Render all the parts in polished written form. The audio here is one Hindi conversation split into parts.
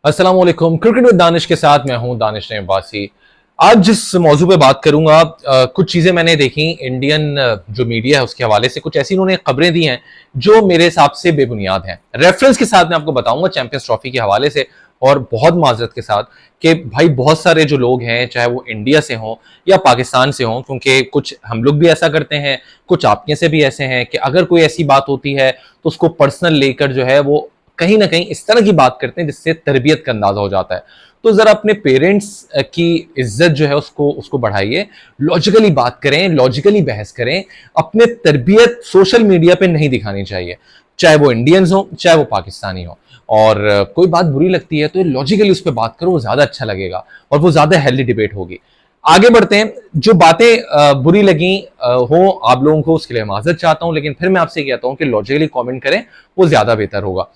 अस्सलाम वालेकुम। क्रिकेट विद दानिश के साथ मैं हूं दानिश अब्बासी। आज जिस मौजू पे बात करूंगा, कुछ चीजें मैंने देखी इंडियन जो मीडिया है उसके हवाले से। कुछ ऐसी उन्होंने खबरें दी हैं जो मेरे हिसाब से बेबुनियाद हैं। रेफरेंस के साथ मैं आपको बताऊंगा चैंपियंस ट्रॉफी के हवाले से, और बहुत माजरत के साथ कि भाई बहुत सारे जो लोग हैं, चाहे वो इंडिया से हों या पाकिस्तान से हों, क्योंकि कुछ हम लोग भी ऐसा करते हैं, कुछ आप में से भी ऐसे हैं कि अगर कोई ऐसी बात होती है तो उसको पर्सनल लेकर जो है वो कहीं ना कहीं इस तरह की बात करते हैं जिससे तरबियत का अंदाजा हो जाता है। तो जरा अपने पेरेंट्स की इज्जत जो है उसको उसको बढ़ाइए, लॉजिकली बात करें, लॉजिकली बहस करें। अपने तरबियत सोशल मीडिया पे नहीं दिखानी चाहिए, चाहे वो इंडियंस हो चाहे वो पाकिस्तानी हो। और कोई बात बुरी लगती है तो लॉजिकली उस पर बात करो, वो ज्यादा अच्छा लगेगा और वो ज्यादा हेल्दी डिबेट होगी। आगे बढ़ते हैं। जो बातें बुरी लगी हो आप लोगों को, उसके लिए माजरत चाहता हूं, लेकिन फिर मैं आपसे कहता हूं कि लॉजिकली कमेंट करें, वो ज्यादा बेहतर होगा।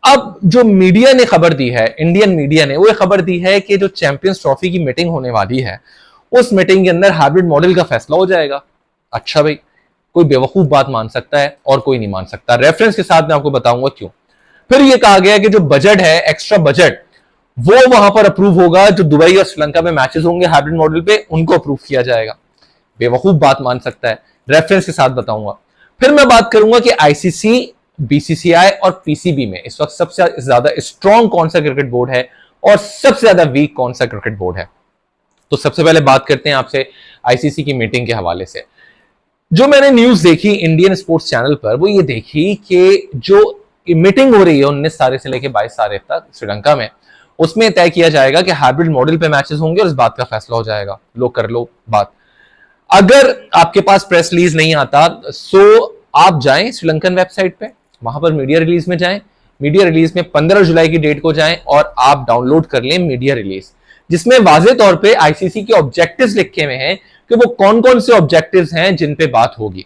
अब जो मीडिया ने खबर दी है, इंडियन मीडिया ने वो खबर दी है कि जो चैंपियंस ट्रॉफी की मीटिंग होने वाली है उस मीटिंग के अंदर हाइब्रिड मॉडल का फैसला हो जाएगा। अच्छा भाई, कोई बेवकूफ बात मान सकता है और कोई नहीं मान सकता। रेफरेंस के साथ मैं आपको बताऊंगा क्यों। फिर यह कहा गया कि जो बजट है, एक्स्ट्रा बजट, वो वहां पर अप्रूव होगा। जो दुबई और श्रीलंका में मैचेस होंगे हाइब्रिड मॉडल पे, उनको अप्रूव किया जाएगा। बेवकूफ बात मान सकता है। रेफरेंस के साथ बताऊंगा। फिर मैं बात करूंगा कि आईसीसी, बीसीसीआई और पीसीबी में इस वक्त सबसे ज्यादा स्ट्रॉन्ग कौन सा क्रिकेट बोर्ड है और सबसे ज्यादा वीक कौन सा क्रिकेट बोर्ड है। तो सबसे पहले बात करते हैं आपसे आईसीसी की मीटिंग के हवाले से। जो मैंने न्यूज देखी इंडियन स्पोर्ट्स चैनल पर, वो ये देखी कि जो मीटिंग हो रही है 19 तारीख से लेकर 22 तारीख तक श्रीलंका में, उसमें तय किया जाएगा कि हाइब्रिड मॉडल पे मैचेस होंगे और इस बात का फैसला हो जाएगा। लो कर लो बात। अगर आपके पास प्रेस रिलीज नहीं आता सो आप जाएं श्रीलंकन वेबसाइट पे, वहां पर मीडिया रिलीज में जाएं। मीडिया रिलीज में 15 जुलाई की डेट को जाएं और आप डाउनलोड कर लें मीडिया रिलीज, जिसमें वाजे तौर पे आईसीसी के ऑब्जेक्टिव्स लिखे हुए हैं कि वो कौन कौन से ऑब्जेक्टिव्स हैं जिन पे बात होगी।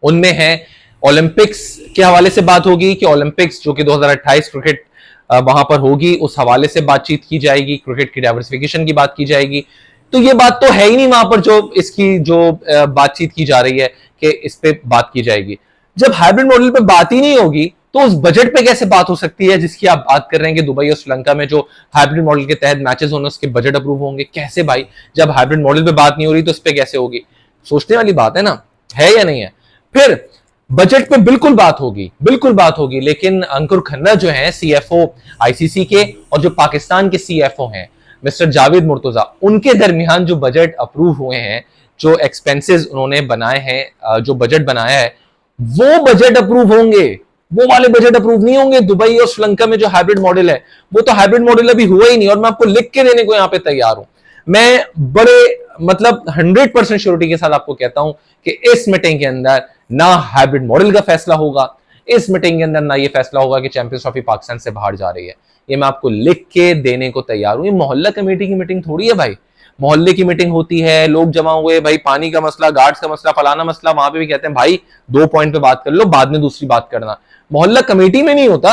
उनमें है ओलंपिक्स के हवाले से बात होगी कि ओलंपिक्स जो कि 2028 क्रिकेट वहां पर होगी, उस हवाले से बातचीत की जाएगी। क्रिकेट की डाइवर्सिफिकेशन की बात की जाएगी। तो ये बात तो है ही नहीं वहां पर जो इसकी जो बातचीत की जा रही है कि इस पे बात की जाएगी। जब हाइब्रिड मॉडल पे बात ही नहीं होगी तो उस बजट पे कैसे बात हो सकती है जिसकी आप बात कर रहे हैं कि दुबई और श्रीलंका में जो हाइब्रिड मॉडल के तहत मैचेस होने उसके बजट अप्रूव होंगे? कैसे भाई, जब हाइब्रिड मॉडल पे बात नहीं हो रही तो उस पर कैसे होगी? सोचने वाली बात है ना, है या नहीं है? फिर बजट पे बिल्कुल बात होगी, बिल्कुल बात होगी, लेकिन अंकुर खन्ना जो है सीएफओ आईसीसी के, और जो पाकिस्तान के सीएफओ हैं मिस्टर जावेद मुर्तजा, उनके दरमियान जो बजट अप्रूव हुए हैं, जो एक्सपेंसेस उन्होंने बनाए हैं, जो बजट बनाया है, वो बजट अप्रूव होंगे। वो वाले बजट अप्रूव नहीं होंगे दुबई और श्रीलंका में जो हाइब्रिड मॉडल है। वो तो हाइब्रिड मॉडल अभी हुआ ही नहीं, और मैं आपको लिख के देने को यहां पे तैयार हूं। मैं बड़े 100% श्योरिटी के साथ आपको कहता हूं कि इस मीटिंग के अंदर ना हाइब्रिड मॉडल का फैसला होगा, इस मीटिंग के अंदर ना ये फैसला होगा कि चैंपियंस ट्रॉफी पाकिस्तान से बाहर जा रही है। ये मैं आपको लिख के देने को तैयार हूं। ये मोहल्ला कमेटी की मीटिंग थोड़ी है भाई। मोहल्ले की मीटिंग होती है, लोग जमा हुए, भाई पानी का मसला, गार्ड्स का मसला, फलाना मसला, वहां पे भी कहते हैं भाई 2 पॉइंट पे बात कर लो, बाद में दूसरी बात करना। मोहल्ला कमेटी में नहीं होता।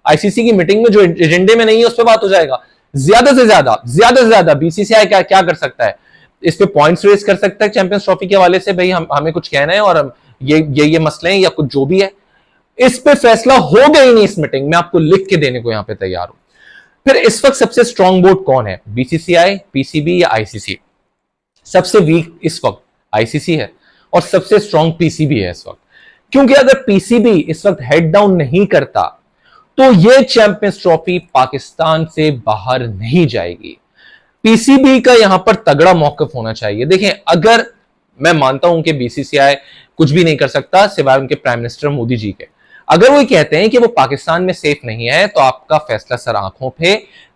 आईसीसी की मीटिंग में जो एजेंडे में नहीं है उस पर बात हो जाएगा। ज्यादा से ज्यादा बीसीसीआई क्या क्या कर सकता है? इस पे पॉइंट्स रेज कर सकता है चैंपियंस ट्रॉफी के हवाले से, भाई हमें कुछ कहना है और हम ये मसले हैं या कुछ जो भी है। इस पे फैसला हो गई नहीं इस मीटिंग में, आपको लिख के देने को यहां पे तैयार हूं। फिर इस वक्त सबसे स्ट्रांग बोर्ड कौन है? बीसीसीआई, पीसीबी या आईसीसी? सबसे वीक इस वक्त आईसीसी है और सबसे स्ट्रांग पीसीबी है इस वक्त। क्योंकि अगर पीसीबी इस वक्त हेड डाउन नहीं करता तो यह चैंपियंस ट्रॉफी पाकिस्तान से बाहर नहीं जाएगी। पीसीबी का यहां पर तगड़ा मौकफ होना चाहिए। देखें, अगर मैं मानता हूं कि बीसीसीआई कुछ भी नहीं कर सकता सिवाय उनके प्राइम मिनिस्टर मोदी जी के, अगर वो कहते हैं कि वो पाकिस्तान में सेफ नहीं है तो आपका फैसला सर आंखों पे।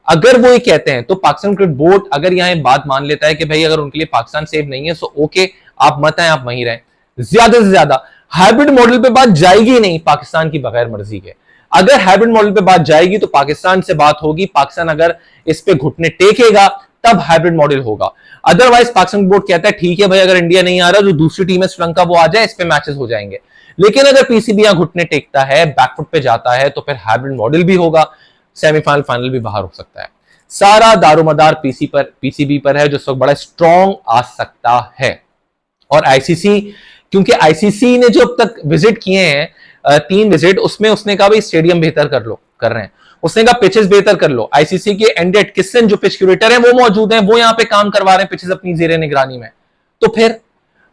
अगर वो ये कहते हैं तो पाकिस्तान क्रिकेट बोर्ड अगर यहां बात मान लेता है कि भाई अगर उनके लिए पाकिस्तान सेफ नहीं है तो ओके, आप मत आए, आप वहीं रहें। ज्यादा से ज्यादा हाइब्रिड मॉडल पे बात जाएगी नहीं पाकिस्तान की बगैर मर्जी के। अगर हाइब्रिड मॉडल पे बात जाएगी तो पाकिस्तान से बात होगी। पाकिस्तान अगर इस पे घुटने टेकेगा तब हाइब्रिड मॉडल होगा। अदरवाइज पाकिस्तान बोर्ड कहता है ठीक है भाई, अगर इंडिया नहीं आ रहा जो दूसरी टीम है श्रीलंका वो आ जाए, इस पे मैचेस हो जाएंगे। लेकिन अगर पीसीबी यहां घुटने टेकता है, बैकफुट पे जाता है, तो फिर हाइब्रिड मॉडल भी होगा, सेमीफाइनल फाइनल भी बाहर हो सकता है। सारा दारोमदार पीसीबी पर है जो इस वक्त बड़ा स्ट्रॉन्ग आ सकता है। और आईसीसी, क्योंकि आईसीसी ने जो अब तक विजिट किए हैं 3 विजिट, उसमें उसने कहा भाई स्टेडियम बेहतर कर रहे हैं। उसने कहा पिचेस बेहतर कर लो। आईसीसी के एंडेड किसन जो पिच क्यूरेटर है वो मौजूद है, वो यहां पे काम करवा रहे हैं पिचेस अपनी जेरे निगरानी में। तो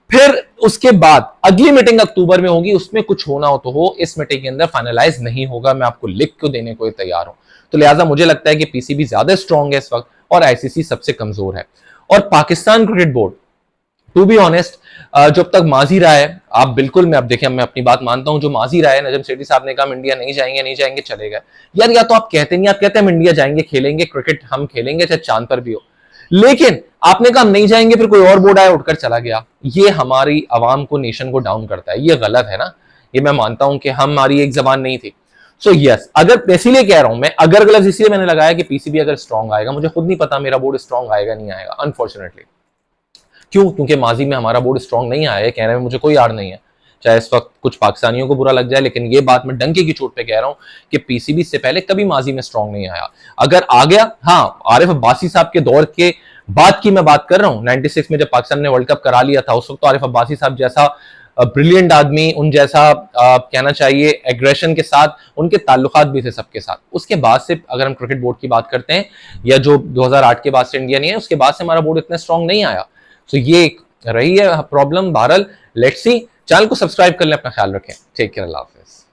फिर उसके बाद अगली मीटिंग अक्टूबर में होगी, उसमें कुछ होना हो तो हो, इस मीटिंग के अंदर फाइनलाइज नहीं होगा, मैं आपको लिख को देने को तैयार हूं। तो लिहाजा मुझे लगता है कि पीसीबी ज्यादा स्ट्रांग है इस वक्त और आईसीसी सबसे कमजोर है। और Pakistan cricket board, to be honest, जब तक माजी रहा है, आप बिल्कुल, मैं अब देखिए मैं अपनी बात मानता हूं, जो माजी रहा है, नजम सेठी साहब ने कहा इंडिया नहीं जाएंगे नहीं जाएंगे, चलेगा यार, या तो आप कहते नहीं, आप कहते हैं हम इंडिया जाएंगे खेलेंगे क्रिकेट, हम खेलेंगे चाहे चांद पर भी हो, लेकिन आपने कहा नहीं जाएंगे, फिर कोई और बोर्ड आया उठकर चला गया, ये हमारी आवाम को, नेशन को डाउन करता है, ये गलत है ना। ये मैं मानता हूं कि हमारी एक जबान नहीं थी। सो यस, अगर इसीलिए कह रहा हूं मैं, अगर ग्लव्स इसलिए मैंने लगाया कि पीसीबी अगर स्ट्रांग आएगा, मुझे खुद नहीं पता मेरा बोर्ड स्ट्रांग आएगा नहीं आएगा, अनफॉर्चुनेटली। क्यों? क्योंकि माजी में हमारा बोर्ड स्ट्रांग नहीं आया है, कहने में मुझे कोई आड़ नहीं है, चाहे इस वक्त कुछ पाकिस्तानियों को बुरा लग जाए, लेकिन ये बात मैं डंके की चोट पे कह रहा हूं कि पीसीबी से पहले कभी माजी में स्ट्रांग नहीं आया। अगर आ गया, हाँ, आरिफ अब्बासी साहब के दौर के बाद की मैं बात कर रहा हूं, 96 में जब पाकिस्तान ने वर्ल्ड कप करा लिया था, उस वक्त तो आरिफ अब्बासी साहब जैसा ब्रिलियंट आदमी, उन जैसा कहना चाहिए एग्रेशन के साथ उनके ताल्लुकात भी थे सबके साथ। उसके बाद से अगर हम क्रिकेट बोर्ड की बात करते हैं, या जो 2008 के बाद से इंडिया नहीं है, उसके बाद से हमारा बोर्ड इतना स्ट्रांग नहीं आया। तो ये एक रही है प्रॉब्लम। बहरहाल लेट्स सी, चैनल को सब्सक्राइब कर लें, अपना ख्याल रखें, टेक केयर, अल्लाह हाफिज़।